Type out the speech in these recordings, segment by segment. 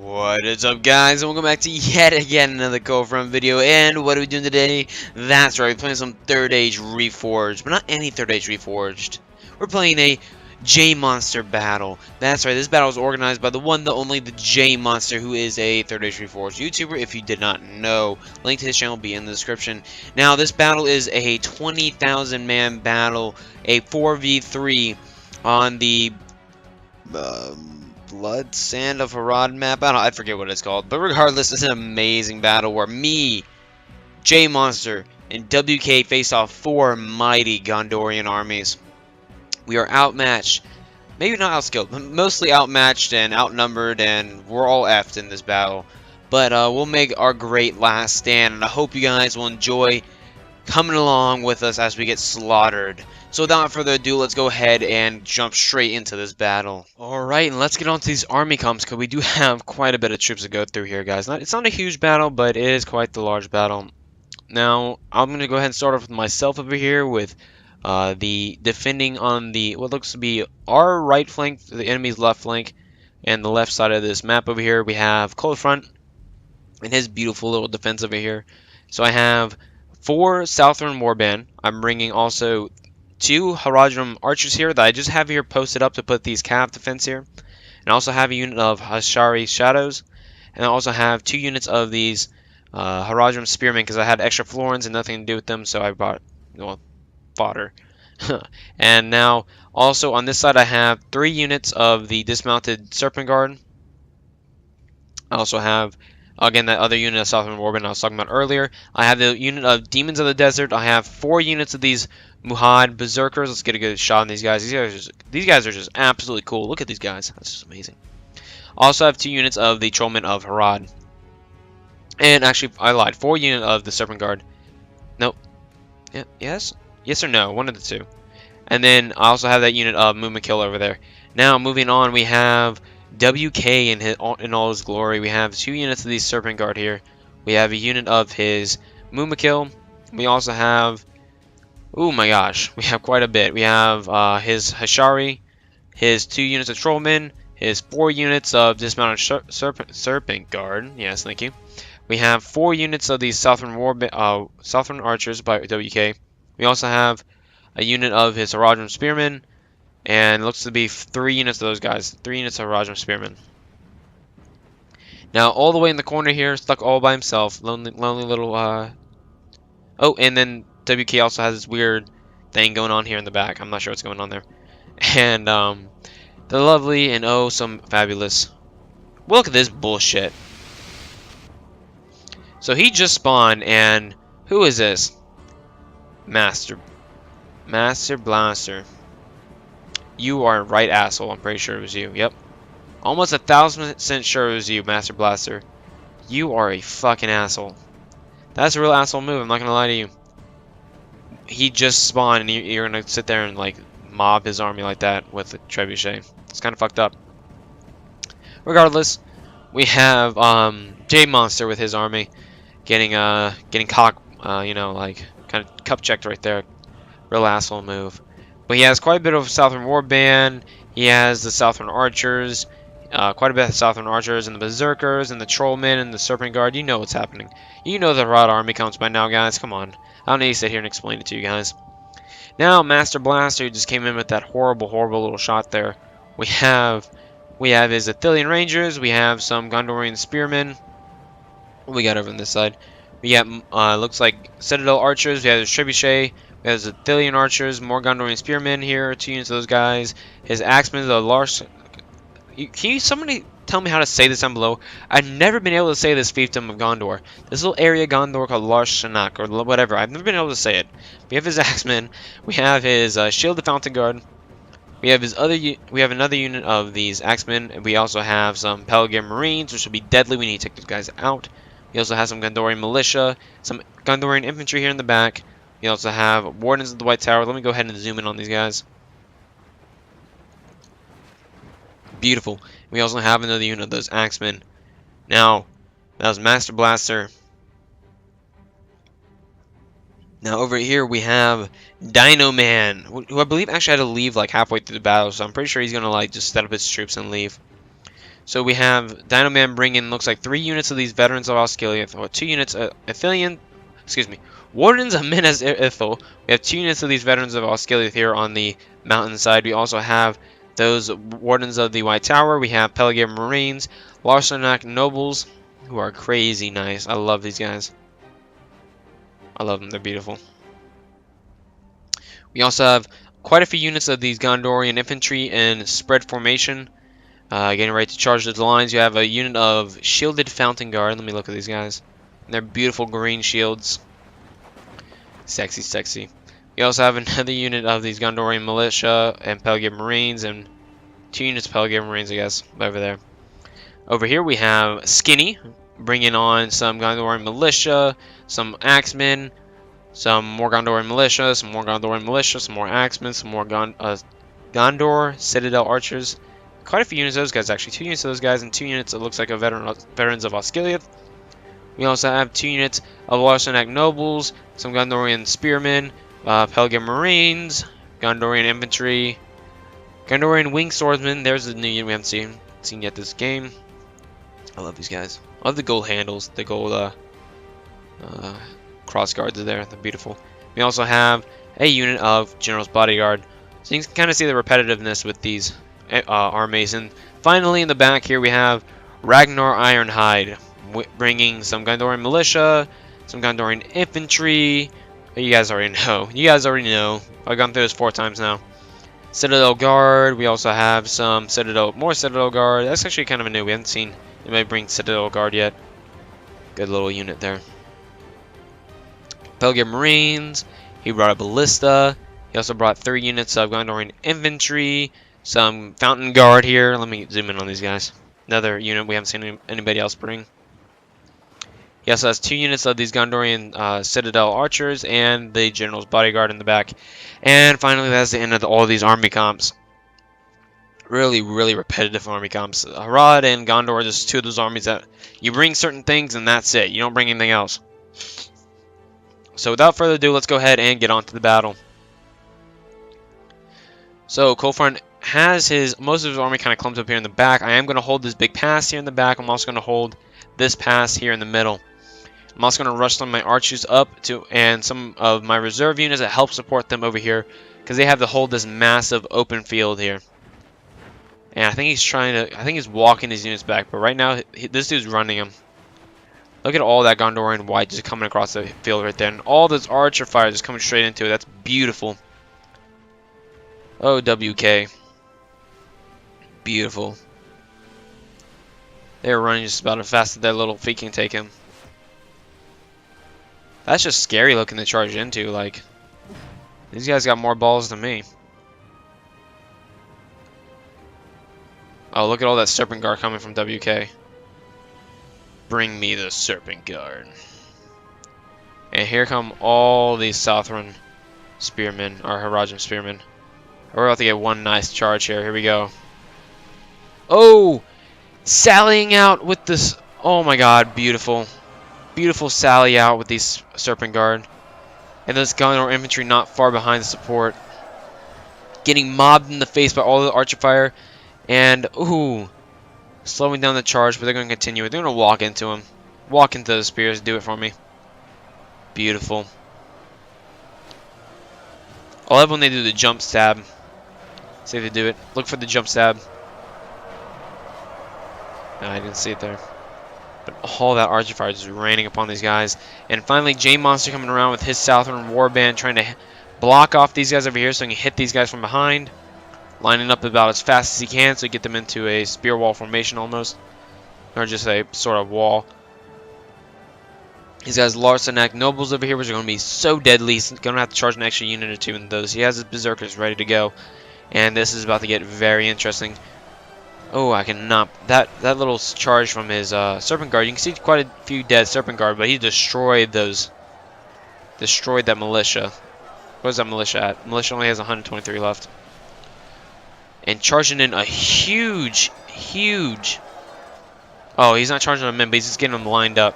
What is up, guys, and welcome back to yet again another Cold Front video. And what are we doing today? That's right, we're playing some Third Age Reforged, but not any Third Age Reforged. We're playing a J-Monster battle. That's right, this battle is organized by the one, the only, the J-Monster, who is a Third Age Reforged YouTuber, if you did not know. Link to his channel will be in the description. Now, this battle is a 20,000 man battle, a 4v3 on the Blood Sand of Harad map. I forget what it's called, but regardless, it's an amazing battle where me, J-Monster, and WK face off 4 mighty Gondorian armies. We are outmatched, maybe not outskilled, but mostly outmatched and outnumbered, and we're all effed in this battle. But we'll make our great last stand, and I hope you guys will enjoy coming along with us as we get slaughtered. So without further ado, let's go ahead and jump straight into this battle. Alright, and let's get on to these army comps, because we do have quite a bit of troops to go through here, guys. It's not a huge battle, but it is quite the large battle. Now, I'm going to go ahead and start off with myself over here with the defending on the what looks to be our right flank, the enemy's left flank, and the left side of this map over here. We have Cold Front and his beautiful little defense over here. So I have 4 Southern Warband. I'm bringing also 2 Haradrim archers here that I just have here posted up to put these cav defense here. And I also have a unit of Hashari Shadows. And I also have 2 units of these Haradrim Spearmen because I had extra Florins and nothing to do with them, so I bought, well, fodder. And now, also on this side, I have 3 units of the dismounted Serpent Guard. I also have, again, that other unit of Southern Warband I was talking about earlier. I have the unit of Demons of the Desert. I have 4 units of these Muhad Berserkers. Let's get a good shot on these guys. These guys are just absolutely cool. Look at these guys. That's just amazing. Also have 2 units of the Trollmen of Harad. And actually, I lied. 4 units of the Serpent Guard. Nope. Yeah, yes? Yes or no? One of the 2. And then I also have that unit of Movement Kill over there. Now, moving on, we have WK in all his glory. We have 2 units of these Serpent Guard here. We have a unit of his Movement Kill. We also have, oh my gosh, we have quite a bit. We have his Hashari, his 2 units of Trollmen, his 4 units of dismounted Serpent Guard. Yes, thank you. We have 4 units of these Southern Archers by WK. We also have a unit of his Haradrim Spearmen, and looks to be 3 units of those guys. 3 units of Haradrim Spearmen. Now, all the way in the corner here, stuck all by himself, lonely little. Oh, and then WK also has this weird thing going on here in the back. I'm not sure what's going on there. And the lovely and oh, some fabulous. Well, look at this bullshit. So he just spawned, and who is this? Master Blaster. You are a right asshole. I'm pretty sure it was you. Yep. Almost 1,000% sure it was you, Master Blaster. You are a fucking asshole. That's a real asshole move. I'm not gonna lie to you. He just spawned, and you're gonna sit there and like mob his army like that with a trebuchet. It's kind of fucked up. Regardless, we have J-Monster with his army getting cock, you know, like kind of cup checked right there. Real asshole move. But he has quite a bit of Southern Warband. He has the Southern Archers, quite a bit of Southern Archers, and the Berserkers, and the Trollmen, and the Serpent Guard. You know what's happening. You know the Harad army comes by now, guys. Come on. I don't need to sit here and explain it to you guys. Now, Master Blaster just came in with that horrible little shot there. We have his Athelian Rangers. We have some Gondorian Spearmen. What we got over on this side? We got, looks like Citadel Archers. We have his Trebuchet. We have his Athelian Archers. More Gondorian Spearmen here. 2 units of those guys. His Axemen, the Lars. Can somebody tell me how to say this down below? I've never been able to say this fiefdom of Gondor. This little area of Gondor called Lars Shanak, or whatever. I've never been able to say it. We have his Axemen. We have his Shield of Fountain Guard. We have his we have another unit of these Axemen. And we also have some Pelagian Marines, which will be deadly. We need to take those guys out. We also have some Gondorian Militia, some Gondorian Infantry here in the back. We also have Wardens of the White Tower. Let me go ahead and zoom in on these guys. Beautiful. We also have another unit of those Axemen. Now, that was Master Blaster. Now, over here we have Dino Man, who I believe actually had to leave like halfway through the battle, so I'm pretty sure he's going to like just set up his troops and leave. So we have Dino Man bring in, looks like 3 units of these veterans of Osgiliath, or 2 units of Athelian, excuse me, Wardens of Minas Ithil. We have 2 units of these veterans of Osgiliath here on the mountainside. We also have those Wardens of the White Tower. We have Pelagian Marines, Larsenak Nobles, who are crazy nice. I love these guys. I love them. They're beautiful. We also have quite a few units of these Gondorian infantry in spread formation. Getting ready to charge those lines. You have a unit of shielded fountain guard. Let me look at these guys. They're beautiful green shields. Sexy, sexy. We also have another unit of these Gondorian militia and Pelagian Marines, and 2 units of Pelagian Marines, I guess, over there. Over here we have Skinny, bringing on some Gondorian militia, some axemen, some more Gondorian militia, some more Gondorian militia, some more axemen, some more Gondor Citadel archers. Quite a few units of those guys, actually. 2 units of those guys and 2 units that looks like a veterans of Osgiliath. We also have 2 units of Larsenak nobles, some Gondorian spearmen, Pelagian Marines, Gondorian infantry, Gondorian winged swordsmen. There's a new unit we haven't seen yet this game. I love these guys. I love the gold handles, the gold cross guards are there. They're beautiful. We also have a unit of General's Bodyguard. So you can kind of see the repetitiveness with these armies. And finally in the back here we have Ragnar Ironhide, bringing some Gondorian militia, some Gondorian infantry. You guys already know. You guys already know. I've gone through this 4 times now. Citadel Guard. We also have some more Citadel Guard. That's actually kind of a new. We haven't seen anybody bring Citadel Guard yet. Good little unit there. Pelagian Marines. He brought a ballista. He also brought 3 units of Gondorian infantry. Some Fountain Guard here. Let me zoom in on these guys. Another unit we haven't seen anybody else bring. He also has 2 units of these Gondorian Citadel Archers and the General's Bodyguard in the back. And finally, that's the end of all these army comps. Really, really repetitive army comps. Harad and Gondor are just 2 of those armies that you bring certain things and that's it. You don't bring anything else. So without further ado, let's go ahead and get on to the battle. So Coldfront has most of his army kind of clumped up here in the back. I am going to hold this big pass here in the back. I'm also going to hold this pass here in the middle. I'm also going to rush some of my archers up and some of my reserve units that help support them over here because they have to hold this massive open field here. And I think he's walking his units back, but right now this dude's running them. Look at all that Gondorian white just coming across the field right there, and all those archer fire just coming straight into it. That's beautiful. Oh, WK. Beautiful. They're running just about as fast as their little feet can take him. That's just scary looking to charge into. Like, these guys got more balls than me. Oh, look at all that Serpent Guard coming from WK. Bring me the Serpent Guard. And here come all these Southron spearmen, or Haradrim spearmen. We're about to get one nice charge here. Here we go. Oh! Sallying out with this. Oh my god, beautiful. Beautiful sally out with these Serpent Guard. And this Gondor infantry not far behind the support. Getting mobbed in the face by all the archer fire. And, ooh. Slowing down the charge, but they're going to continue it. They're going to walk into him. Walk into the spears. Do it for me. Beautiful. I love when they do the jump stab. See if they do it. Look for the jump stab. No, I didn't see it there. But all that archer fire is raining upon these guys. And finally, J-Monster coming around with his Southern Warband, trying to block off these guys over here so he can hit these guys from behind. Lining up about as fast as he can so get them into a spear wall formation almost. Or just a sort of wall. He's got his Larsenak Nobles over here, which are going to be so deadly. He's going to have to charge an extra unit or 2 in those. He has his Berserkers ready to go. And this is about to get very interesting. Oh, I cannot. That little charge from his Serpent Guard. You can see quite a few dead Serpent Guard, but he destroyed those. Destroyed that militia. Where's that militia at? Militia only has 123 left. And charging in a huge. Oh, he's not charging them in, but he's just getting them lined up.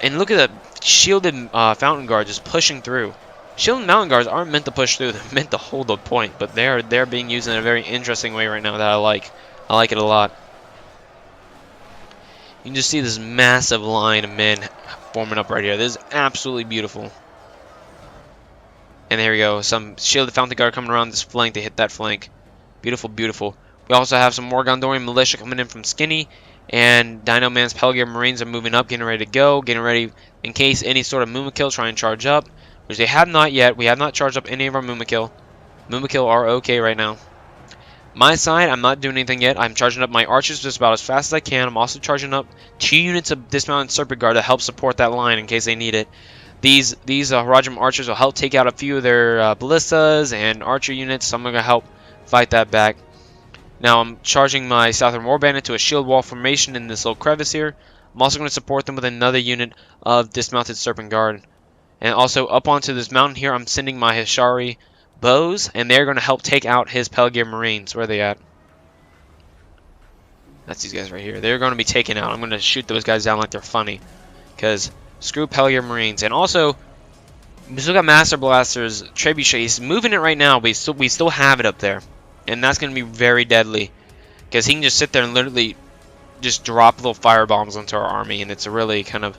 And look at that shielded Fountain Guard just pushing through. Shielded Mountain Guards aren't meant to push through. They're meant to hold a point, but they're being used in a very interesting way right now that I like. I like it a lot. You can just see this massive line of men forming up right here. This is absolutely beautiful. And there we go. Some shielded fountain guard coming around this flank to hit that flank. Beautiful, beautiful. We also have some more Gondorian militia coming in from Skinny. And Dino Man's Pelgear Marines are moving up, getting ready to go. Getting ready in case any sort of Mumakil try and charge up. Which they have not yet. We have not charged up any of our Mumakil. Mumakil are okay right now. My side, I'm not doing anything yet. I'm charging up my archers just about as fast as I can. I'm also charging up 2 units of dismounted Serpent Guard to help support that line in case they need it. These Rajam archers will help take out a few of their ballistas and archer units, so I'm going to help fight that back. Now I'm charging my Southern Warband into a shield wall formation in this little crevice here. I'm also going to support them with another unit of dismounted Serpent Guard. And also up onto this mountain here, I'm sending my Hishari bows, and they're going to help take out his Pelgear Marines. Where are they at? That's these guys right here. They're going to be taken out. I'm going to shoot those guys down like they're funny. Because screw Pelgear Marines. And also, we still got Master Blasters. Trebuchet, he's moving it right now, but we still have it up there. And that's going to be very deadly. Because he can just sit there and literally just drop little fire bombs onto our army. And it's a really kind of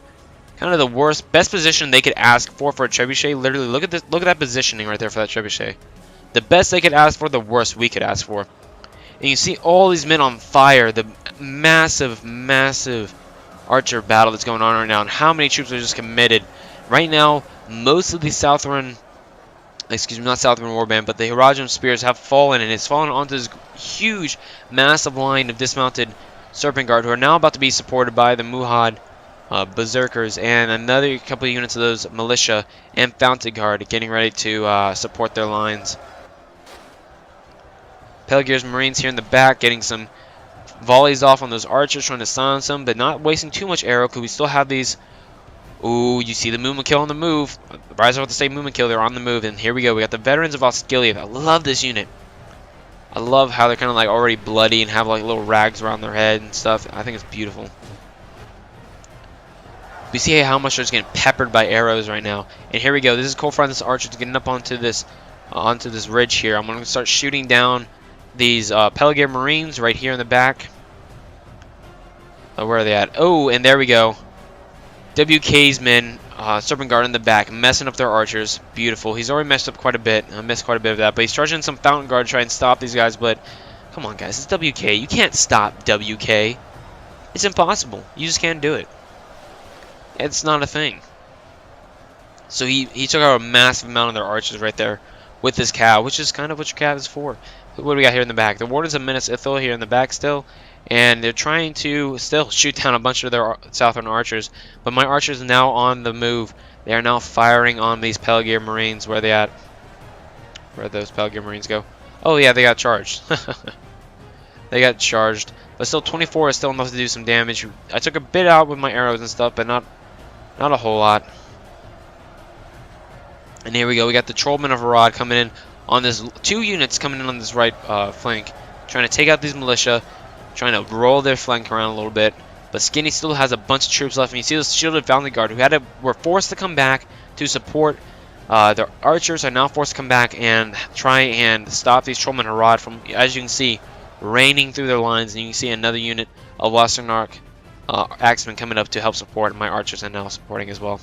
the best position they could ask for a trebuchet. Literally, look at this, look at that positioning right there for that trebuchet. The best they could ask for, the worst we could ask for. And you see all these men on fire. The massive, massive archer battle that's going on right now, and how many troops are just committed right now. Most of the Southern, excuse me, not Southern Warband, but the Hirajim spears have fallen, and it's fallen onto this huge, massive line of dismounted Serpent Guard who are now about to be supported by the Muhad Berserkers and another couple of units of those militia and Fountain Guard getting ready to support their lines. Pelgear's Marines here in the back getting some volleys off on those archers, trying to silence them, but not wasting too much arrow because we still have these. Ooh, you see the Mumakil on the move. I was about to say Mumakil, they're on the move, and here we go. We got the veterans of Osgiliath. I love this unit. I love how they're kind of like already bloody and have like little rags around their head and stuff. I think it's beautiful. We see how much they're just getting peppered by arrows right now. And here we go. This is Cold Front. This archer is getting up onto this ridge here. I'm going to start shooting down these Pelgear Marines right here in the back. Where are they at? Oh, and there we go. WK's men, Serpent Guard in the back, messing up their archers. Beautiful. He's already messed up quite a bit. I missed quite a bit of that. But he's charging some Fountain Guard to try and stop these guys. But come on, guys. It's WK. You can't stop WK. It's impossible. You just can't do it. It's not a thing. So he took out a massive amount of their archers right there with his cow, which is kind of what your cow is for. What do we got here in the back? The Wardens of Minas Ithil here in the back still. And they're trying to still shoot down a bunch of their Southern archers. But my archers are now on the move. They are now firing on these Pelgear Marines. Where are they at? Where'd those Pelgear Marines go? Oh yeah, they got charged. They got charged. But still, 24 is still enough to do some damage. I took a bit out with my arrows and stuff, but not a whole lot. And here we go. We got the Trollmen of Arad coming in on this. 2 units coming in on this right flank. Trying to take out these militia. Trying to roll their flank around a little bit. But Skinny still has a bunch of troops left. And you see this shielded Fountain Guard who were forced to come back to support. Their archers are now forced to come back and try and stop these Trollmen of Arad from, as you can see, raining through their lines. And you can see another unit of Western Arc Axemen coming up to help support. My archers are now supporting as well.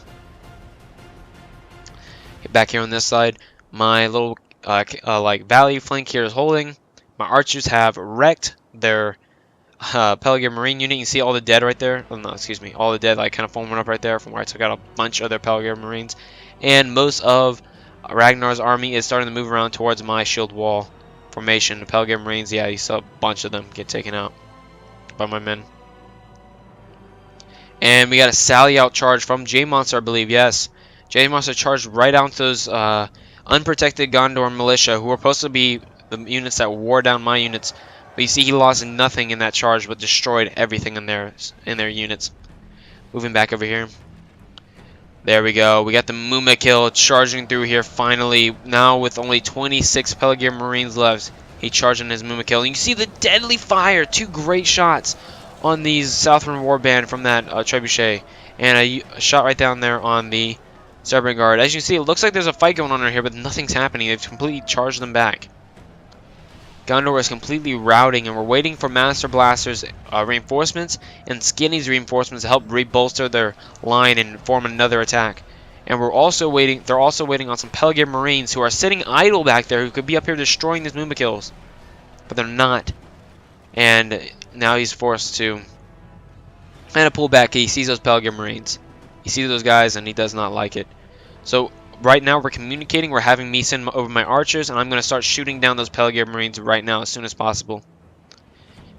Get back here on this side. My little like valley flank here is holding. My archers have wrecked their Pelgear Marine unit. You can see all the dead right there. Oh, no, excuse me. All the dead like kind of foaming up right there from where I took out a bunch of their Pelgear Marines. And most of Ragnar's army is starting to move around towards my shield wall formation. The Pelgear Marines, yeah, you saw a bunch of them get taken out by my men. And we got a sally out charge from J-Monster, I believe. Yes, J-Monster charged right out to those unprotected Gondor militia who were supposed to be the units that wore down my units. But you see he lost nothing in that charge but destroyed everything in their units. Moving back over here. There we go. We got the Mumakil charging through here finally. Now with only 26 Pelgear Marines left. He charged in his Mumakil. And you see the deadly fire. 2 great shots on these Southern Warband from that trebuchet. And a shot right down there on the Serpent Guard. As you see, it looks like there's a fight going on right here, but nothing's happening. They've completely charged them back. Gondor is completely routing, and we're waiting for Master Blaster's reinforcements and Skinny's reinforcements to help re-bolster their line and form another attack. And we're also waiting. They're also waiting on some Pelagir Marines who are sitting idle back there, who could be up here destroying these Mumakills, but they're not. And now he's forced to kind of pull back. He sees those Pelagir Marines. He sees those guys, and he does not like it. So right now we're communicating. We're having me send over my archers, and I'm going to start shooting down those Pelagir Marines right now as soon as possible.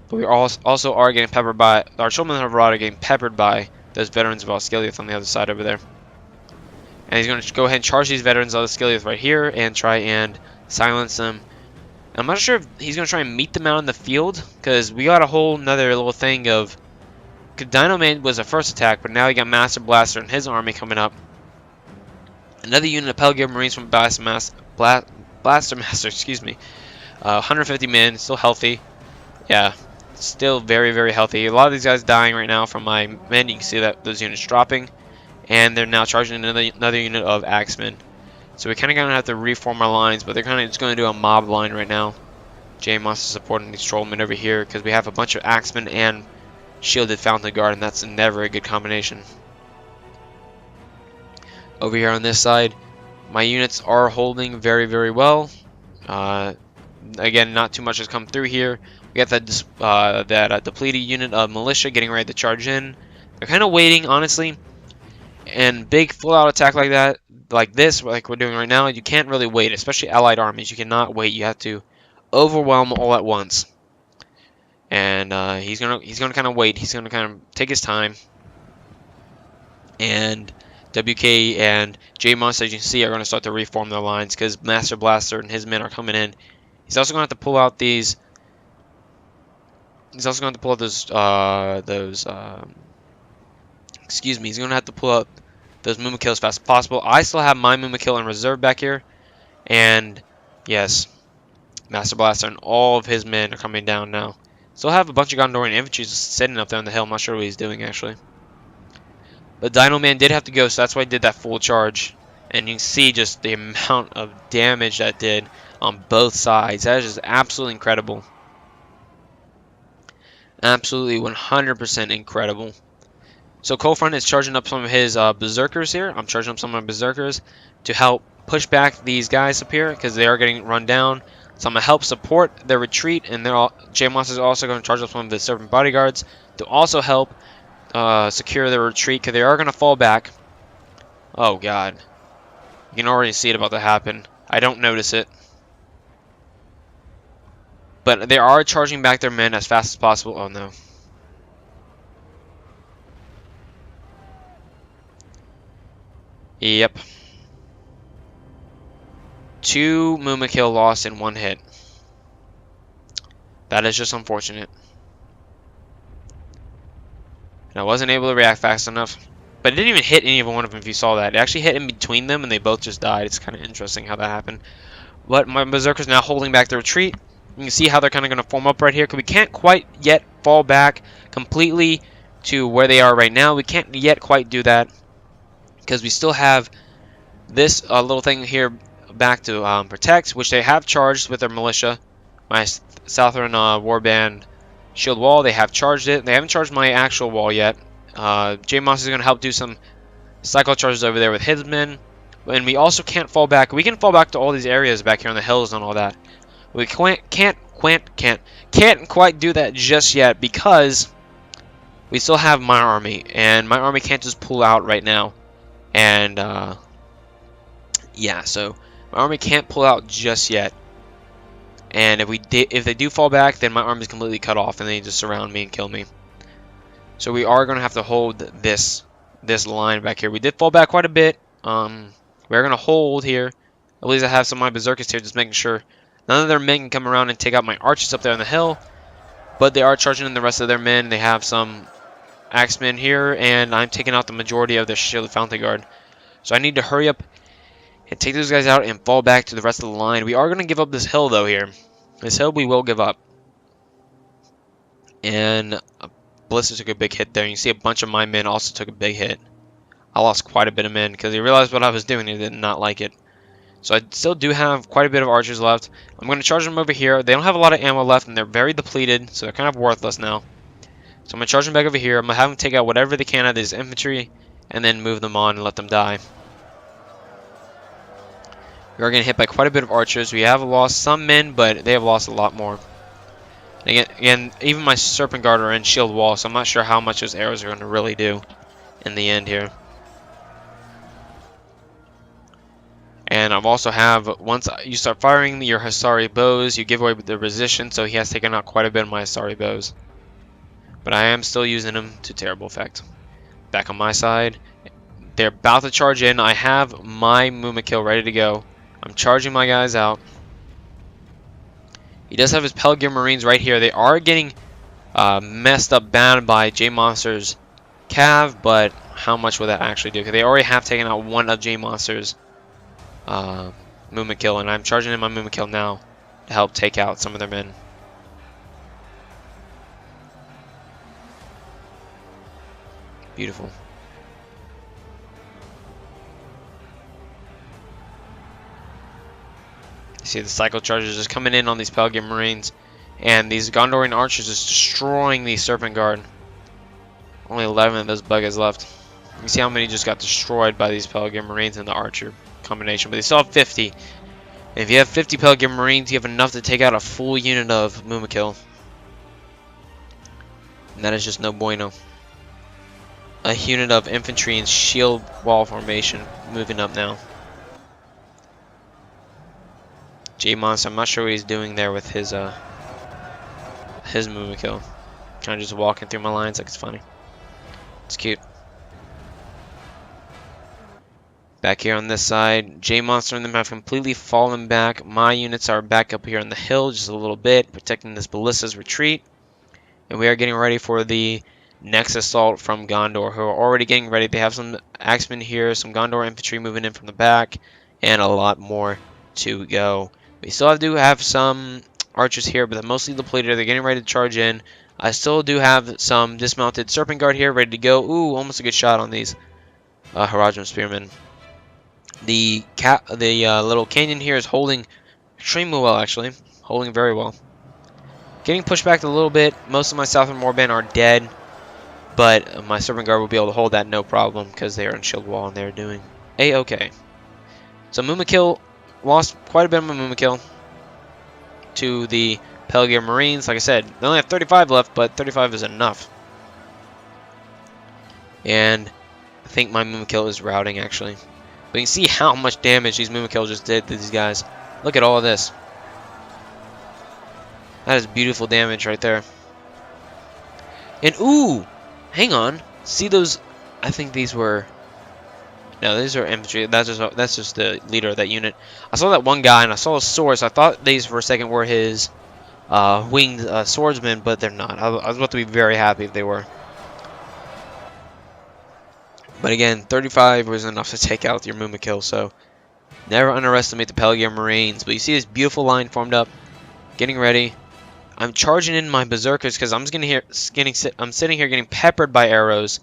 But we also are getting peppered by, our children of Rod are getting peppered by those veterans of Osgiliath on the other side over there. And he's going to go ahead and charge these veterans of Osgiliath right here and try and silence them. And I'm not sure if he's going to try and meet them out in the field, because we got a whole nother little thing of, Dino Man was the first attack, but now he got Master Blaster and his army coming up. Another unit of Pelagir Marines from Blaster Master, excuse me. 150 men, still healthy. Yeah, still very, very healthy. A lot of these guys dying right now from my men. You can see that those units dropping. And they're now charging another unit of Axemen. So we kind of going to have to reform our lines, but they're kind of just going to do a mob line right now. J-Monster supporting these Trollmen over here, because we have a bunch of Axemen and Shielded Fountain Guard, and that's never a good combination. Over here on this side, my units are holding very, very well. Again, not too much has come through here. We got that depleted unit of militia getting ready to charge in. They're kind of waiting, honestly. And big full-out attack like that, like this, like we're doing right now, you can't really wait, especially allied armies. You cannot wait. You have to overwhelm all at once. And he's gonna kind of wait. He's gonna kind of take his time. And WK and J-Monster, as you can see, are going to start to reform their lines because Master Blaster and his men are coming in. He's also going to have to pull out these. He's also going to have to pull out those. Excuse me. He's going to have to pull out those Mumakills as fast as possible. I still have my Mumakill in reserve back here, and yes, Master Blaster and all of his men are coming down now. Still have a bunch of Gondorian infantry just sitting up there on the hill. I'm not sure what he's doing actually. But Dino Man did have to go, so that's why I did that full charge. And you can see just the amount of damage that did on both sides. That is just absolutely incredible. Absolutely 100% incredible. So Cold Front is charging up some of his berserkers here. I'm charging up some of my berserkers to help push back these guys up here because they are getting run down. So I'm going to help support their retreat, and J-Monster is also going to charge up some of the Serpent Bodyguards to also help secure their retreat, because they are going to fall back. Oh god. You can already see it about to happen. I don't notice it. But they are charging back their men as fast as possible. Oh no. Yep. 2 Mumakill lost in 1 hit. That is just unfortunate. And I wasn't able to react fast enough. But it didn't even hit any of one of them if you saw that. It actually hit in between them and they both just died. It's kind of interesting how that happened. But my Berserker's now holding back the retreat. You can see how they're kind of going to form up right here. Because we can't quite yet fall back completely to where they are right now. We can't yet quite do that. Because we still have this little thing here back to protect. Which they have charged with their militia. My Southern Warband shield wall. They have charged it. They haven't charged my actual wall yet. J-Moss is going to help do some cycle charges over there with his men. And we also can't fall back. We can fall back to all these areas back here on the hills and all that. We can't quite do that just yet because we still have my army. And my army can't just pull out right now. And, yeah, so my army can't pull out just yet. And if they do fall back, then my army is completely cut off and they just surround me and kill me. So we are going to have to hold this line back here. We did fall back quite a bit. We're going to hold here. At least I have some of my berserkers here, just making sure none of their men can come around and take out my archers up there on the hill. But they are charging in the rest of their men. They have some axemen here, and I'm taking out the majority of their Shielded Fountain Guard. So I need to hurry up and take those guys out and fall back to the rest of the line. We are going to give up this hill, though, here. This hill we will give up. And Ballista took a big hit there. You can see a bunch of my men also took a big hit. I lost quite a bit of men because they realized what I was doing and they did not like it. So I still do have quite a bit of archers left. I'm going to charge them over here. They don't have a lot of ammo left, and they're very depleted, so they're kind of worthless now. So I'm going to charge them back over here. I'm going to have them take out whatever they can out of this infantry, and then move them on and let them die. We are getting hit by quite a bit of archers. We have lost some men, but they have lost a lot more. And again, even my Serpent Guard are in shield wall, so I'm not sure how much those arrows are going to really do in the end here. And I've also have, once you start firing your Hisari bows, you give away the resistance, so he has taken out quite a bit of my Hisari bows. But I am still using them to terrible effect. Back on my side, they're about to charge in. I have my Mumakil ready to go. I'm charging my guys out. He does have his Pelgrim Marines right here. They are getting messed up bad by J Monster's Cav, but how much will that actually do? Because they already have taken out one of J Monster's Mumakil, and I'm charging in my Mumakil now to help take out some of their men. Beautiful. You see the cycle charges just coming in on these Pelgrim Marines, and these Gondorian archers just destroying the Serpent Guard. Only 11 of those buggers left. You can see how many just got destroyed by these Pelgrim Marines and the archer combination, but they still have 50. And if you have 50 Pelgrim Marines, you have enough to take out a full unit of Mumakil. And that is just no bueno. A unit of infantry in shield wall formation moving up now. J-Monster, I'm not sure what he's doing there with his Mumakil. Kind of just walking through my lines like it's funny. It's cute. Back here on this side, J-Monster and them have completely fallen back. My units are back up here on the hill just a little bit, protecting this Ballista's retreat. And we are getting ready for the next assault from Gondor, who are already getting ready. They have some axemen here, some Gondor infantry moving in from the back, and a lot more to go. We still do have some archers here, but they're mostly depleted. They're getting ready to charge in. I still do have some dismounted Serpent Guard here, ready to go. Ooh, almost a good shot on these Haradrim Spearmen. The little canyon here is holding extremely well, actually. Holding very well. Getting pushed back a little bit. Most of my Southern Warband are dead, but my Serpent Guard will be able to hold that no problem because they are in shield wall and they're doing A-okay. So Mumakil lost quite a bit of my Mumakil to the Pelgrim Marines. Like I said, they only have 35 left, but 35 is enough. And I think my Mumakil is routing, actually. But you can see how much damage these Mumakil just did to these guys. Look at all of this. That is beautiful damage right there. And ooh, hang on. See those? I think these were. No, these are infantry. That's just the leader of that unit. I saw that one guy and I saw a sword. So I thought these for a second were his winged swordsmen, but they're not. I was about to be very happy if they were. But again, 35 was enough to take out your Mumakil. So never underestimate the Pelgrim Marines. But you see this beautiful line formed up, getting ready. I'm charging in my berserkers because I'm sitting here getting peppered by arrows.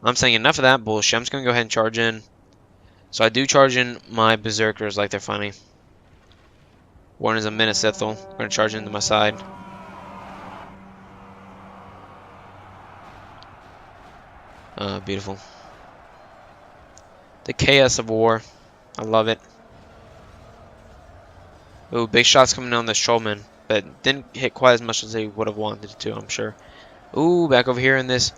I'm saying enough of that bullshit. I'm just gonna go ahead and charge in. So I do charge in my berserkers like they're funny. One is a Minnesithal. I'm gonna charge into my side. Beautiful. The chaos of war. I love it. Ooh, big shots coming on the Trollman. But didn't hit quite as much as they would have wanted to, I'm sure. Ooh, back over here in this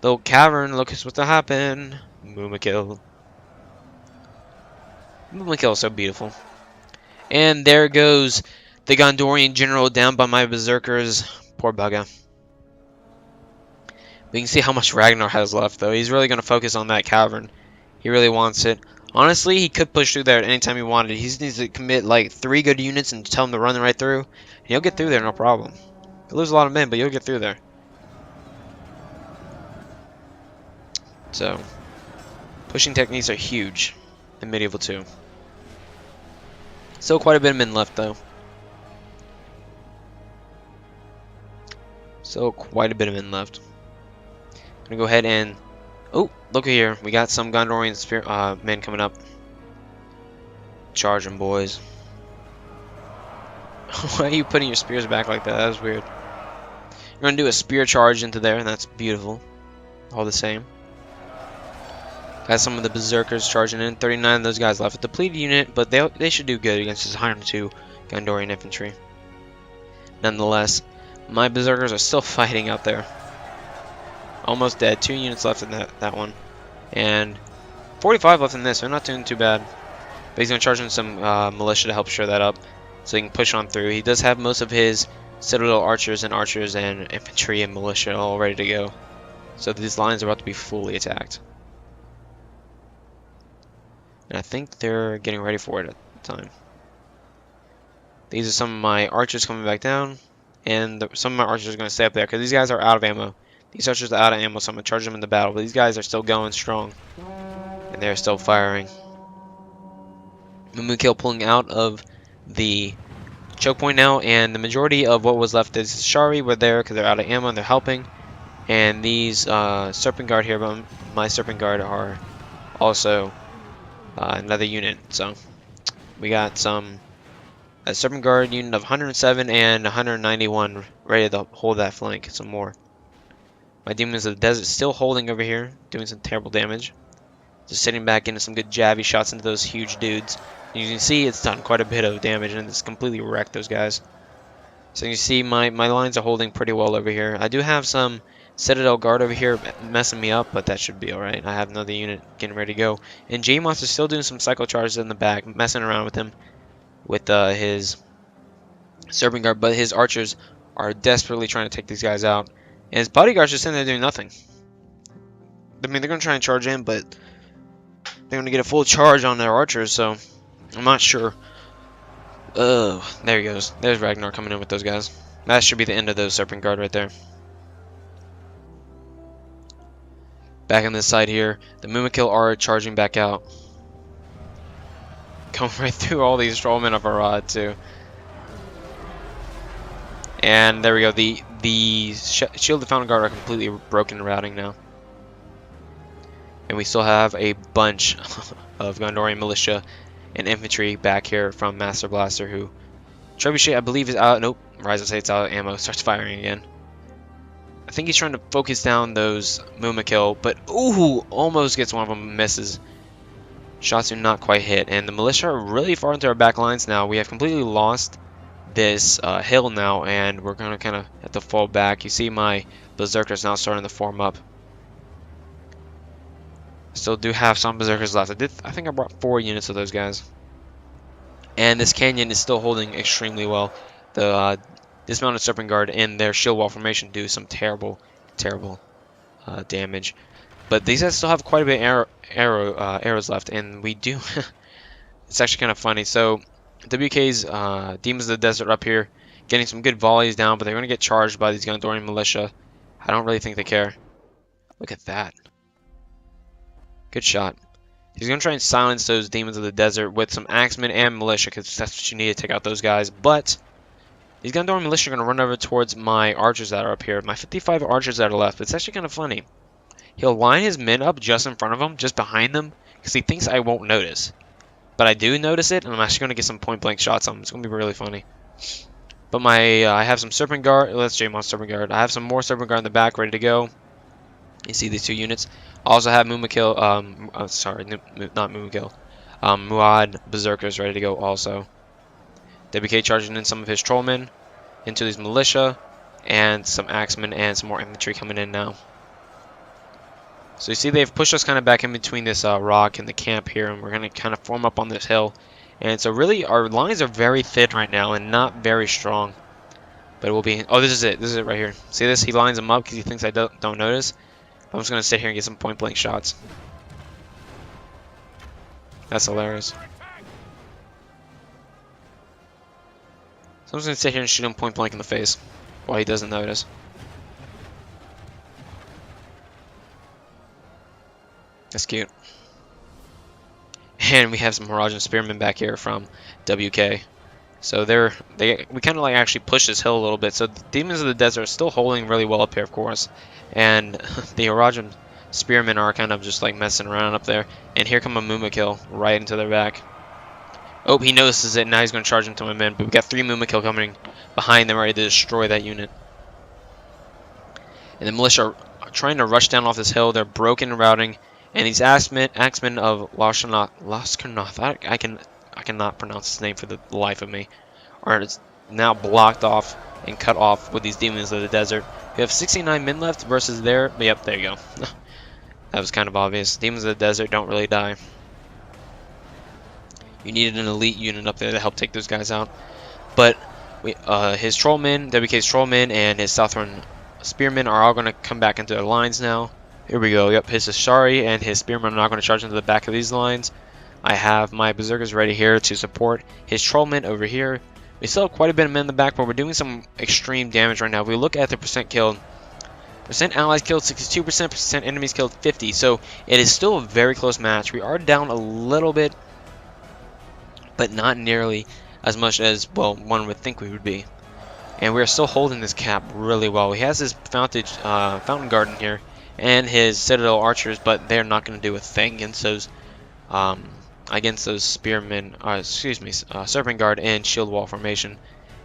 little cavern. Look what's to happen. Mumakil. Mumakil is so beautiful. And there goes the Gondorian general down by my berserkers. Poor bugger. We can see how much Ragnar has left, though. He's really going to focus on that cavern. He really wants it. Honestly, he could push through there at any time he wanted. He just needs to commit like 3 good units and tell him to run right through. And he'll get through there, no problem. He'll lose a lot of men, but he'll get through there. So, pushing techniques are huge in Medieval 2. Still quite a bit of men left, though. Still quite a bit of men left. I'm going to go ahead and... Oh, look here. We got some Gondorian men coming up. Charge them, boys. Why are you putting your spears back like that? That was weird. We're going to do a spear charge into there, and that's beautiful. All the same. Got some of the Berserkers charging in. 39 of those guys left. A depleted unit, but they should do good against this 102 Gondorian infantry. Nonetheless, my Berserkers are still fighting out there. Almost dead. 2 units left in that one. And 45 left in this. They're not doing too bad. But he's going to charge in some militia to help shore that up, so he can push on through. He does have most of his Citadel archers and infantry and militia all ready to go. So these lines are about to be fully attacked. And I think they're getting ready for it at the time. These are some of my archers coming back down. And some of my archers are going to stay up there because these guys are out of ammo. These archers are out of ammo, so I'm going to charge them in the battle. But these guys are still going strong. And they're still firing. Mumukil pulling out of the choke point now, and the majority of what was left is Shari were there because they're out of ammo and they're helping. And these Serpent Guard here, but my Serpent Guard are also another unit. So we got a Serpent Guard unit of 107 and 191 ready to hold that flank some more. My Demons of the Desert still holding over here, doing some terrible damage. Just sitting back into some good jabby shots into those huge dudes. You can see it's done quite a bit of damage, and it's completely wrecked those guys. So you see my lines are holding pretty well over here. I do have some Citadel Guard over here messing me up, but that should be alright. I have another unit getting ready to go. And J-Monster's still doing some cycle charges in the back, messing around with him with his Serpent Guard, but his archers are desperately trying to take these guys out. And his bodyguards just sitting there doing nothing. I mean, they're going to try and charge in, but they're going to get a full charge on their archers, so I'm not sure. Oh, there he goes. There's Ragnar coming in with those guys. That should be the end of those Serpent Guard right there. Back on this side here, the Mumukil are charging back out. Going right through all these Trollmen of Arad, too. And there we go. The Shielded Fountain Guard are completely broken and routing now. And we still have a bunch of Gondorian militia and infantry back here from Master Blaster, who Trebuchet, I believe, is out. Nope, Rise of Sate's out of ammo. Starts firing again. I think he's trying to focus down those Mumukil, but ooh, almost gets one of them, misses. Shots do not quite hit, and the militia are really far into our back lines now. We have completely lost this hill now, and we're gonna kind of have to fall back. You see my Berserkers now starting to form up. Still do have some Berserkers left. I think I brought 4 units of those guys. And this canyon is still holding extremely well. The Dismounted Serpent Guard and their shield wall formation do some terrible damage. But these guys still have quite a bit of arrows left, and we do. It's actually kind of funny. So WK's Demons of the Desert up here, getting some good volleys down, but they're going to get charged by these Gondorian militia. I don't really think they care. Look at that. Good shot. He's going to try and silence those Demons of the Desert with some Axemen and militia, because that's what you need to take out those guys. But these Gondorian militia are going to run over towards my archers that are up here. My 55 archers that are left. It's actually kind of funny. He'll line his men up just in front of him, just behind them, because he thinks I won't notice. But I do notice it, and I'm actually going to get some point-blank shots on him. It's going to be really funny. But I have some Serpent Guard. Let's J-Mon Serpent Guard. I have some more Serpent Guard in the back ready to go. You see these 2 units. I also have Mumukil, sorry, not Mumukil. Muad Berserkers ready to go also. WK charging in some of his Trollmen into these militia, and some Axemen and some more infantry coming in now. So you see they've pushed us kind of back in between this rock and the camp here, and we're going to kind of form up on this hill. And so really our lines are very thin right now and not very strong. But it will be... Oh, this is it. This is it right here. See this? He lines them up because he thinks I don't notice. I'm just going to sit here and get some point-blank shots. That's hilarious. So I'm just going to sit here and shoot him point-blank in the face while he doesn't notice. That's cute. And we have some Miragean Spearmen back here from WK. So we kind of like actually push this hill a little bit. So the Demons of the Desert are still holding really well up here, of course. And the Miragean Spearmen are kind of just like messing around up there. And here come a Mumukil right into their back. Oh, he notices it. Now he's going to charge into my men. But we got 3 movement kill coming behind them, ready to destroy that unit. And the militia are trying to rush down off this hill. They're broken routing. And these axemen of Lashkarnoth, I cannot pronounce his name for the life of me, are now blocked off and cut off with these demons of the desert. We have 69 men left versus their. Yep, there you go. That was kind of obvious. Demons of the desert don't really die. You needed an elite unit up there to help take those guys out. But his trollmen, WK's trollmen, and his Southern spearmen are all going to come back into their lines now. Here we go. Yep, his Ashari and his spearmen are now going to charge into the back of these lines. I have my berserkers ready here to support his trollmen over here. We still have quite a bit of men in the back, but we're doing some extreme damage right now. If we look at the percent killed, percent allies killed 62%, percent enemies killed 50%. So it is still a very close match. We are down a little bit, but not nearly as much as, well, one would think we would be. And we're still holding this cap really well. He has his fountain garden here and his citadel archers, but they're not going to do a thing against those spearmen, serpent guard and shield wall formation.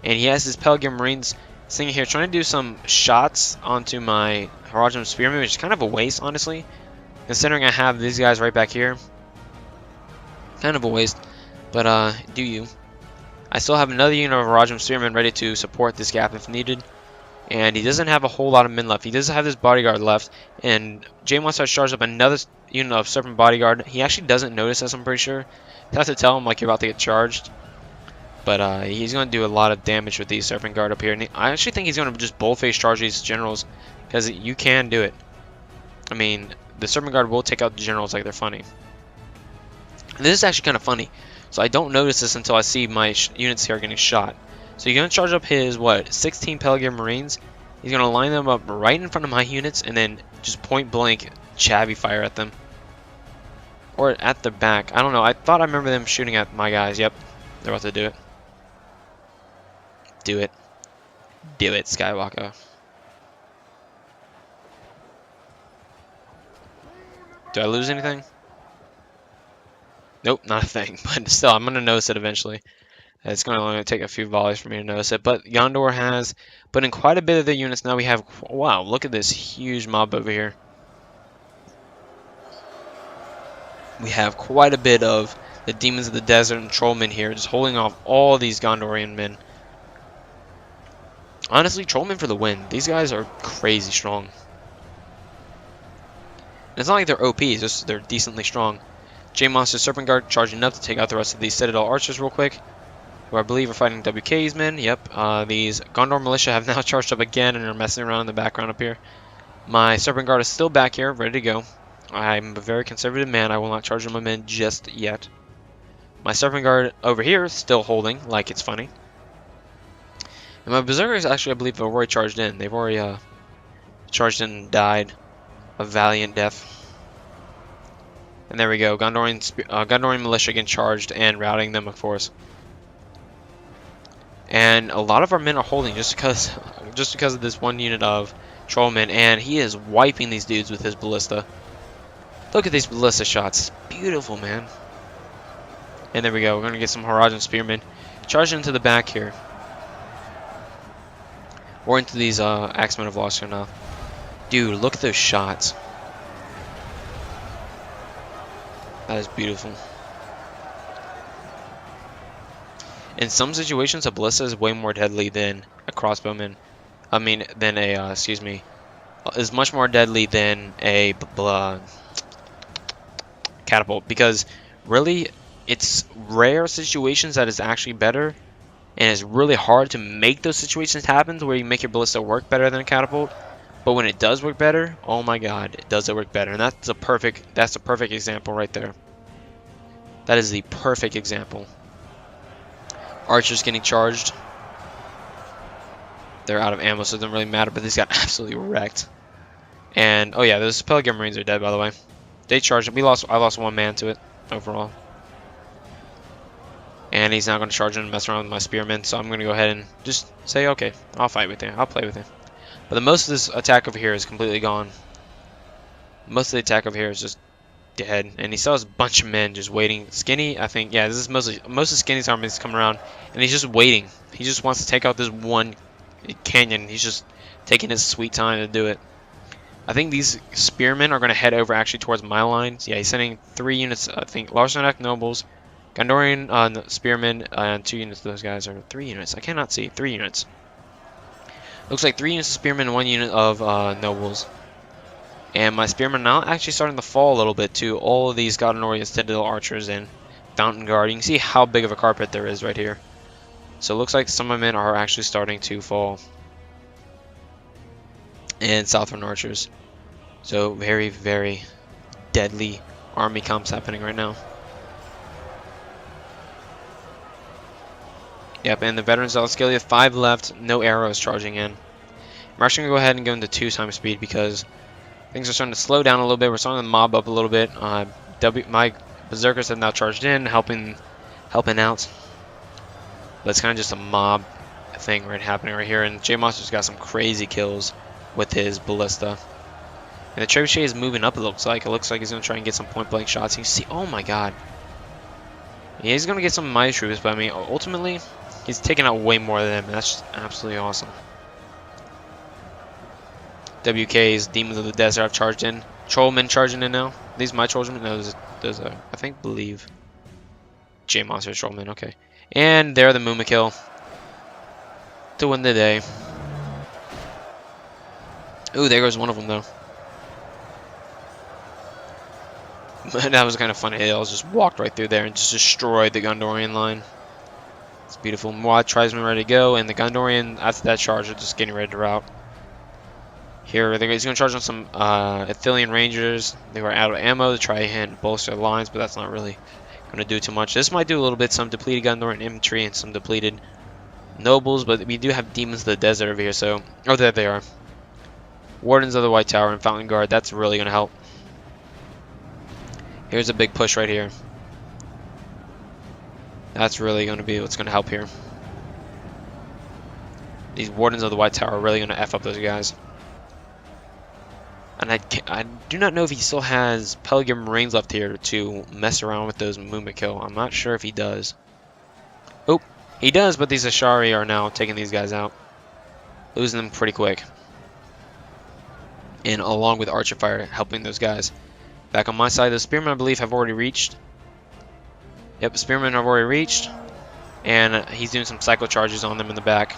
And he has his Pelgrim Marines sitting here trying to do some shots onto my Harajam spearmen, which is kind of a waste, honestly, considering I have these guys right back here. Kind of a waste, but do you? I still have another unit of Harajam spearmen ready to support this gap if needed. And he doesn't have a whole lot of men left. He does have this bodyguard left. And Jay wants to charge up another unit of Serpent Bodyguard. He actually doesn't notice us, I'm pretty sure. You have to tell him like you're about to get charged. But he's going to do a lot of damage with these Serpent Guard up here. And I actually think he's going to just boldface charge these generals. Because you can do it. I mean, the Serpent Guard will take out the generals like they're funny. And this is actually kind of funny. So I don't notice this until I see my units here getting shot. So you're going to charge up his, 16 Pelgrim Marines. He's going to line them up right in front of my units and then just point blank chavvy fire at them. Or at the back. I don't know. I thought I remember them shooting at my guys. Yep. They're about to do it. Do it. Do it, Skywalker. Do I lose anything? Nope, not a thing. But still, I'm going to notice it eventually. It's going to only take a few volleys for me to notice it. But Gondor has put in quite a bit of their units. Now we have... Wow, look at this huge mob over here. We have quite a bit of the Demons of the Desert and Trollmen here, just holding off all these Gondorian men. Honestly, Trollmen for the win. These guys are crazy strong. And it's not like they're OP, it's just they're decently strong. J-Monster Serpent Guard charging up to take out the rest of these Citadel Archers real quick, who I believe are fighting WK's men. Yep, these Gondor Militia have now charged up again and are messing around in the background up here. My Serpent Guard is still back here, ready to go. I'm a very conservative man. I will not charge my men just yet. My Serpent Guard over here is still holding, like it's funny. And my Berserkers actually, I believe, have already charged in. They've already charged in and died a valiant death. And there we go. Gondorian Militia getting charged and routing them, of course. And a lot of our men are holding just because of this one unit of Trollmen, and he is wiping these dudes with his ballista. Look at these ballista shots. Beautiful, man. And there we go. We're going to get some Harajam Spearmen charging into the back here. Or into these Axemen of Lashkarnoth. Dude, look at those shots. That is beautiful. In some situations, a ballista is way more deadly than a crossbowman. I mean, than a, is much more deadly than a catapult. Because, really, it's rare situations that is actually better. And it's really hard to make those situations happen where you make your ballista work better than a catapult. But when it does work better, oh my god, does it work better. And that's a perfect example right there. That is the perfect example. Archers getting charged. They're out of ammo, so it doesn't really matter, but these got absolutely wrecked. And, oh yeah, those Pelgrim Marines are dead, by the way. They charged. I lost one man to it, overall. And he's now going to charge in and mess around with my spearmen, so I'm going to go ahead and just say, okay, I'll fight with you. I'll play with you. But the most of this attack over here is completely gone. Most of the attack over here is just dead. And he still has a bunch of men just waiting. Skinny, I think, yeah, this is most of Skinny's army is coming around, and he's just waiting. He just wants to take out this one canyon. He's just taking his sweet time to do it. I think these spearmen are going to head over actually towards my lines. Yeah, he's sending 3 units, I think, Larsenak nobles, Gondorian spearmen, and 2 units of those guys, or 3 units. I cannot see. 3 units. Looks like 3 units of spearmen and 1 unit of nobles. And my spearmen now actually starting to fall a little bit to all of these Gondorian Citadel archers and Fountain Guard. You can see how big of a carpet there is right here. So it looks like some of my men are actually starting to fall. And Southern archers. So very, very deadly army comps happening right now. Yep, and the veterans of Scalia, 5 left, no arrows charging in. I'm actually going to go ahead and go into 2 times speed because things are starting to slow down a little bit. We're starting to mob up a little bit. My berserkers have now charged in, helping out. But it's kind of just a mob thing happening right here. And J Monster's got some crazy kills with his ballista. And the trebuchet is moving up, it looks like. It looks like he's going to try and get some point-blank shots. You see, oh my god. Yeah, he's going to get some of my troops, but I mean, ultimately, he's taking out way more than them. That's just absolutely awesome. WK's Demons of the Desert have charged in. Trollmen charging in now. These my Trollmen? No, those are, I believe, J Monster's Trollmen, okay. And they're the Mumakil to win the day. Ooh, there goes one of them, though. That was kind of funny. They all just walked right through there and just destroyed the Gondorian line. It's beautiful. Muad tribesmen ready to go, and the Gondorian, after that charge, are just getting ready to rout. Here, he's going to charge on some Athelian Rangers. They were out of ammo to try and bolster the lines, but that's not really going to do too much. This might do a little bit, some depleted Gondorian infantry and some depleted nobles, but we do have Demons of the Desert over here, so... Oh, there they are. Wardens of the White Tower and Fountain Guard, that's really going to help. Here's a big push right here. That's really going to be what's going to help here. These Wardens of the White Tower are really going to F up those guys. And I do not know if he still has Pelican Marines left here to mess around with those Mumakil. I'm not sure if he does. Oh, he does, but these Ashari are now taking these guys out. Losing them pretty quick. And along with Archer Fire helping those guys. Back on my side, the Spearmen, I believe, have already reached. Yep, the Spearmen have already reached. And he's doing some cycle charges on them in the back.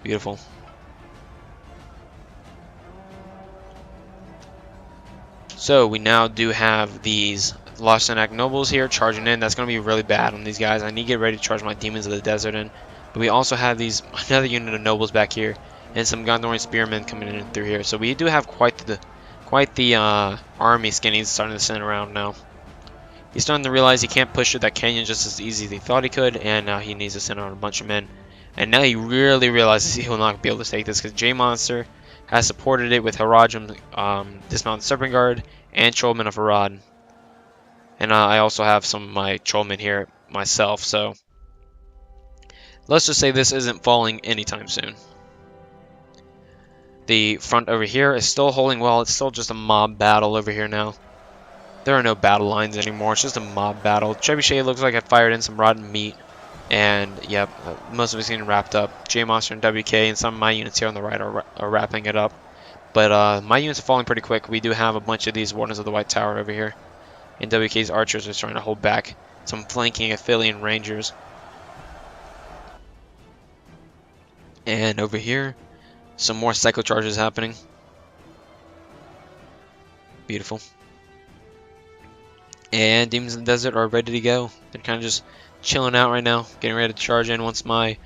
Beautiful. So we now do have these Larsenak nobles here charging in. That's going to be really bad on these guys. I need to get ready to charge my Demons of the Desert in. But we also have these another unit of nobles back here. And some Gondorian spearmen coming in through here. So we do have quite the army. Skinny's starting to send around now. He's starting to realize he can't push through that canyon just as easy as he thought he could, and now he needs to send out a bunch of men. And now he really realizes he will not be able to take this because J Monster has supported it with Harajim, Dismounted Serpent Guard, and Trollmen of Harad. And I also have some of my Trollmen here myself, so let's just say this isn't falling anytime soon. The front over here is still holding well. It's still just a mob battle over here now. There are no battle lines anymore. It's just a mob battle. Trebuchet looks like I fired in some rotten meat. And, yep, most of it's getting wrapped up. J Monster and WK and some of my units here on the right are wrapping it up. But my units are falling pretty quick. We do have a bunch of these Wardens of the White Tower over here. And WK's archers are trying to hold back some flanking Athelian Rangers. And over here, some more cycle charges happening. Beautiful. And Demons in the Desert are ready to go. They're kind of just chilling out right now, getting ready to charge in once my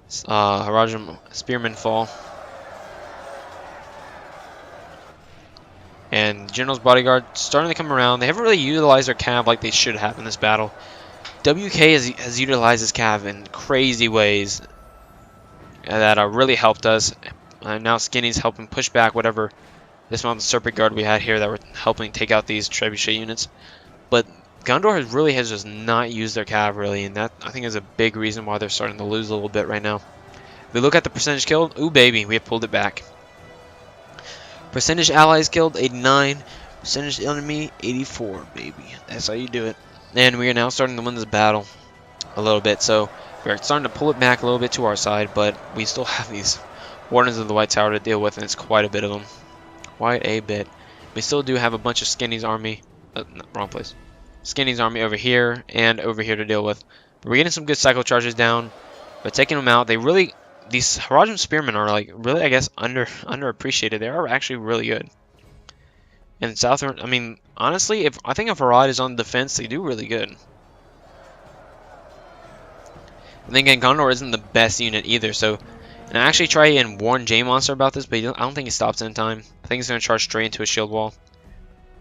Harajim spearmen fall. And General's Bodyguard starting to come around. They haven't really utilized their cav like they should have in this battle. WK has utilized his cav in crazy ways that really helped us. Now Skinny's helping push back whatever Dismounted Serpent Guard we had here that were helping take out these trebuchet units. But Gondor has just not used their cav really, and that I think is a big reason why they're starting to lose a little bit right now. If we look at the percentage killed, ooh baby, we have pulled it back. Percentage allies killed, 89%. Percentage enemy 84, baby. That's how you do it. And we are now starting to win this battle a little bit. So we're starting to pull it back a little bit to our side, but we still have these Wardens of the White Tower to deal with, and it's quite a bit of them. Quite a bit. We still do have a bunch of Skinny's army. No, wrong place. Skinny's army over here and over here to deal with. But we're getting some good cycle charges down. But taking them out, they really... These Harajan Spearmen are, like, really, I guess, underappreciated. They are actually really good. And Southern... I mean, honestly, I think if Harad is on defense, they do really good. And then again, Gondor isn't the best unit either, so... And I actually try and warn J-Monster about this, but I don't think he stops in time. I think he's going to charge straight into a shield wall.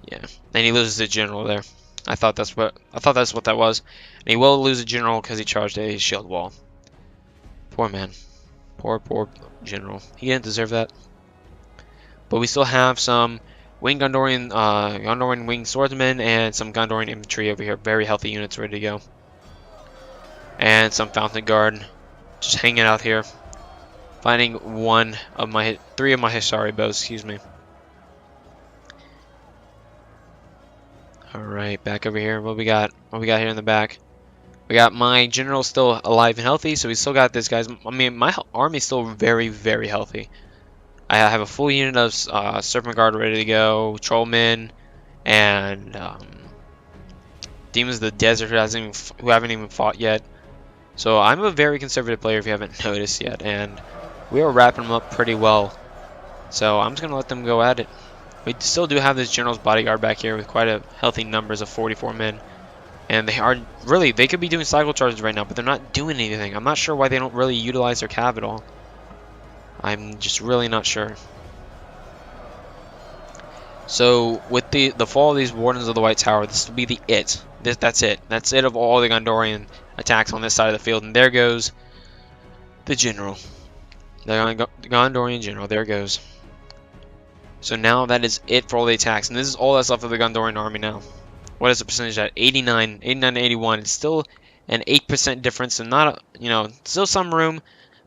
Yeah, and he loses the general there. I thought that's what that was. And he will lose a general because he charged a shield wall. Poor man. Poor general. He didn't deserve that. But we still have some winged Gondorian winged swordsmen and some Gondorian infantry over here. Very healthy units ready to go. And some Fountain Guard just hanging out here. Finding three of my Hisari bows, excuse me. Alright, back over here. What we got here in the back? We got my general still alive and healthy, so we still got this guy's. I mean, my army's still very, very healthy. I have a full unit of Serpent Guard ready to go, Trollmen, and Demons of the Desert who haven't even fought yet. So I'm a very conservative player if you haven't noticed yet, and we are wrapping them up pretty well. So I'm just going to let them go at it. We still do have this General's Bodyguard back here with quite a healthy numbers of 44 men. And they could be doing cycle charges right now, but they're not doing anything. I'm not sure why they don't really utilize their cav at all. I'm just really not sure. So with the fall of these Wardens of the White Tower, this will be that's it. That's it of all the Gondorian attacks on this side of the field. And there goes the General. The Gondorian General. There goes. So now that is it for all the attacks. And this is all that's left of the Gondorian army now. What is the percentage at? 89 to 81. It's still an 8% difference, and not, still some room.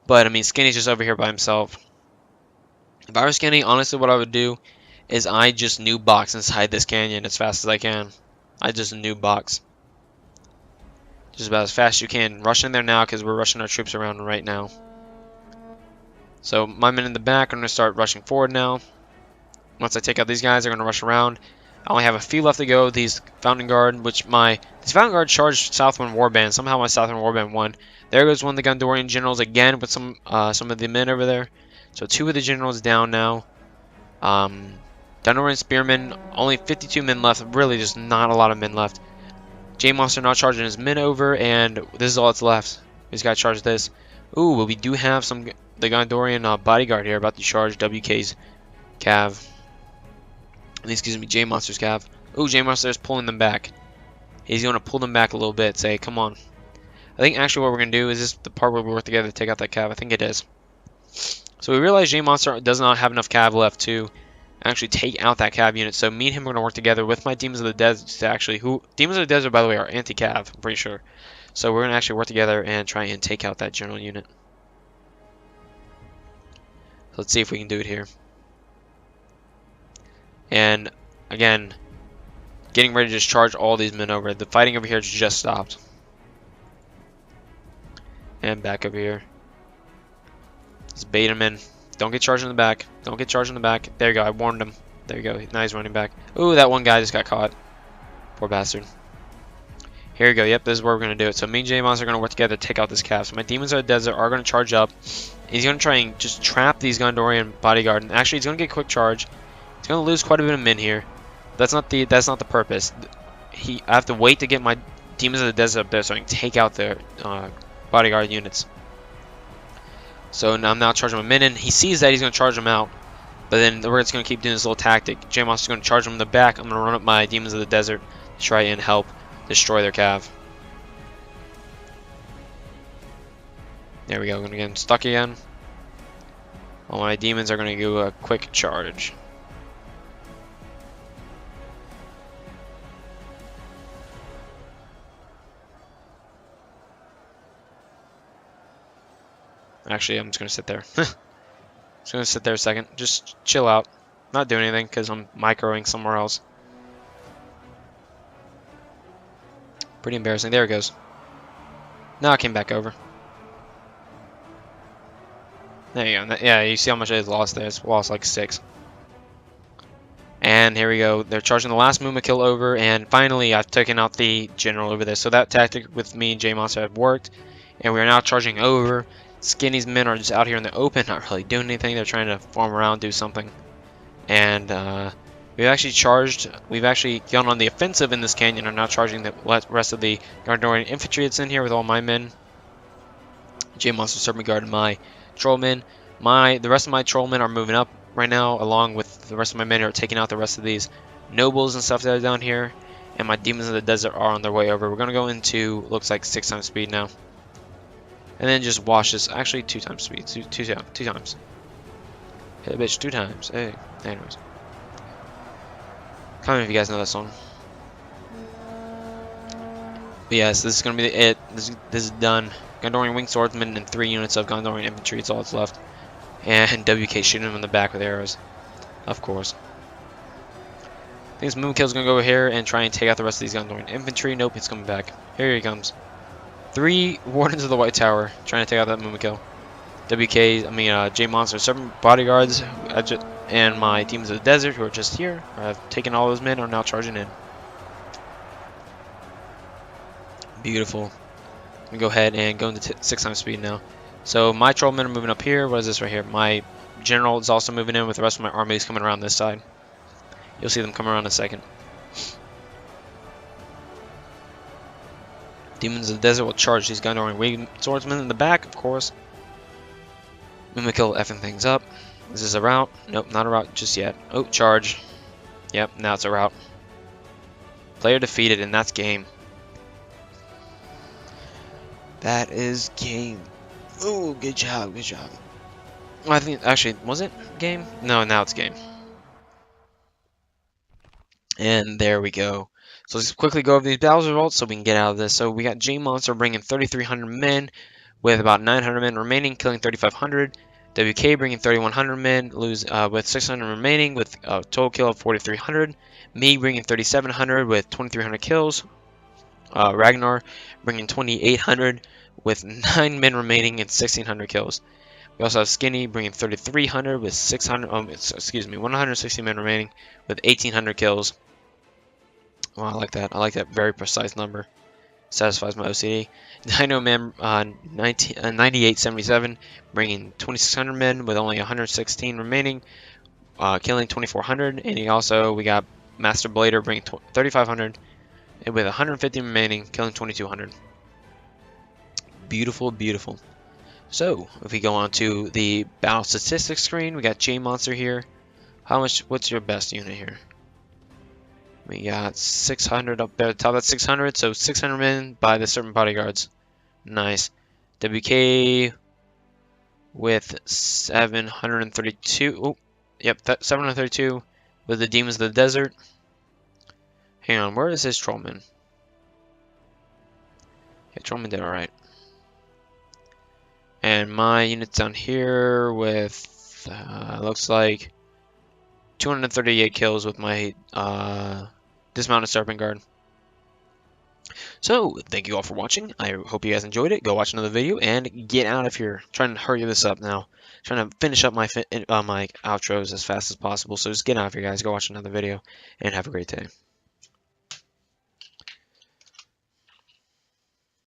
But, I mean, Skinny's just over here by himself. If I were Skinny, honestly, what I would do is I just noob box inside this canyon as fast as I can. I just noob box. Just about as fast as you can. Rush in there now because we're rushing our troops around right now. So, my men in the back are going to start rushing forward now. Once I take out these guys, they're going to rush around. I only have a few left to go. These Fountain Guard, these Fountain Guard charged Southwind Warband. Somehow my Southwind Warband won. There goes one of the Gondorian generals again with some of the men over there. So 2 of the generals down now. Gondorian Spearmen, only 52 men left. Really, just not a lot of men left. J-Monster not charging his men over, and this is all that's left. He's got to charge this. Ooh, but we do have the Gondorian bodyguard here about to charge WK's cav. Excuse me, J-Monster's cav. Ooh, J-Monster's pulling them back. He's going to pull them back a little bit, say, come on. I think actually what we're going to do is this the part where we work together to take out that cav. I think it is. So we realize J-Monster does not have enough cav left to actually take out that cav unit. So me and him are going to work together with my Demons of the Desert to actually... Demons of the Desert, by the way, are anti-cav, I'm pretty sure. So we're going to actually work together and try and take out that general unit. So let's see if we can do it here. And again, getting ready to just charge all these men over. The fighting over here just stopped. And back over here. Just bait him in. Don't get charged in the back. Don't get charged in the back. There you go. I warned him. There you go. Now he's running back. Ooh, that one guy just got caught. Poor bastard. Here we go. Yep, this is where we're going to do it. So me and J-Monster are going to work together to take out this cav. So my Demons of the Desert are going to charge up. He's going to try and just trap these Gondorian bodyguard. And actually, he's going to get quick charge. He's going to lose quite a bit of men here. That's not the purpose. I have to wait to get my Demons of the Desert up there so I can take out their bodyguard units. So now I'm now charging my men in. He sees that he's going to charge them out. But then we're just going to keep doing this little tactic. J-Monster's going to charge them in the back. I'm going to run up my Demons of the Desert to try and help destroy their cav. There we go. I'm going to get him stuck again. All my demons are going to do a quick charge. Actually, I'm just going to sit there. Just going to sit there a second. Just chill out. Not doing anything because I'm microing somewhere else. Pretty embarrassing. There it goes. Now it came back over. There you go. Yeah, you see how much it lost there. It's lost like 6. And here we go. They're charging the last movement kill over, and finally I've taken out the general over there. So that tactic with me and J-Monster have worked, and we are now charging over. Skinny's men are just out here in the open, not really doing anything. They're trying to farm around, do something. And we've actually gone on the offensive in this canyon, and are now charging the rest of the Gondorian infantry that's in here with all my men. J-Monster certainly guarded my trollmen. The rest of my trollmen are moving up right now, along with the rest of my men who are taking out the rest of these nobles and stuff that are down here. And my demons of the desert are on their way over. We're going to go into, looks like 6 times speed now. And then just wash this, actually 2 times speed, two times. Hit a bitch 2 times, hey, anyways. Comment if you guys know that song. But yes, this is going to be it. This is done. Gondorian winged swordsman and 3 units of Gondorian infantry, it's all that's left. And WK shooting him in the back with arrows, of course. I think this movement kill is going to go over here and try and take out the rest of these Gondorian infantry. Nope, it's coming back. Here he comes. 3 Wardens of the White Tower trying to take out that movement kill. J-Monster, 7 bodyguards, and my teams of the desert who are just here have taken all those men and are now charging in. Beautiful. We go ahead and go into 6 times speed now. So my trollmen are moving up here. What is this right here? My general is also moving in with the rest of my armies coming around this side. You'll see them come around in a second. Demons of the desert will charge these Gondorian winged swordsmen in the back, of course. Movement kill effing things up. Is this a route? Nope, not a route just yet. Oh, charge. Yep, now it's a route. Player defeated, and that's game. That is game. Oh, good job, good job. Well, I think, actually, was it game? No, now it's game. And there we go. So let's quickly go over these battle results so we can get out of this. So we got J-Monster bringing 3,300 men with about 900 men remaining, killing 3,500. WK bringing 3,100 men, with 600 remaining with a total kill of 4,300. Me bringing 3,700 with 2,300 kills. Ragnar bringing 2,800 with 9 men remaining and 1,600 kills. We also have Skinny bringing 3,300 with 160 men remaining with 1,800 kills. Well, I like that. I like that very precise number. Satisfies my OCD. Dino Man 9877 bringing 2,600 men with only 116 remaining, killing 2,400. And we got Master Blader bringing 3,500 and with 150 remaining, killing 2,200. Beautiful, beautiful. So if we go on to the battle statistics screen, we got J-Monster here. What's your best unit here? We got 600 up there at the top. That's 600, so 600 men by the certain bodyguards. Nice. WK with 732. Oh, yep, 732 with the Demons of the Desert. Hang on, where is his Trollman? Yeah, Trollman did alright. And my unit's down here with, looks like 238 kills with my dismounted Serpent Guard. So, thank you all for watching. I hope you guys enjoyed it. Go watch another video and get out of here. Trying to hurry this up now. Trying to finish up my outros as fast as possible. So just get out of here, guys. Go watch another video and have a great day.